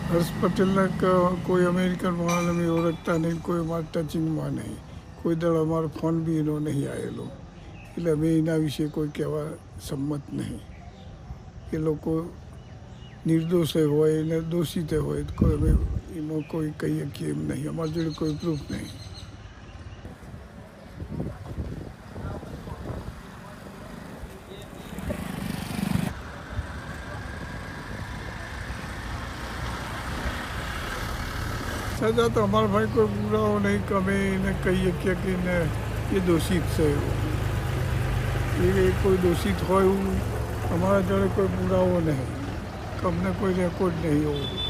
હર્ષ પટેલના કોઈ અમેરિકન માણસ અમે ઓળખતા નહીં, કોઈ અમારા ટચિંગમાં નહીં, કોઈ દળ અમારો ફોન બી એનો નહીં આવેલો, એટલે અમે એના વિશે કોઈ કહેવા સંમત નહીં. એ લોકો નિર્દોષ હોય ને દોષિત હોય કોઈ અમે એમાં કોઈ કહીએ કે એમ નહીં, અમારી જોડે કોઈ પ્રૂફ નહીં. સજા તો અમારા ભાઈ કોઈ પુરાવો નહીં કે અમે એને કહીએ કે એ દોષિત છે. એ કોઈ દોષિત હોય એવું અમારા જોડે કોઈ પુરાવો નહીં, કે અમને કોઈ રેકોર્ડ નહીં એવું.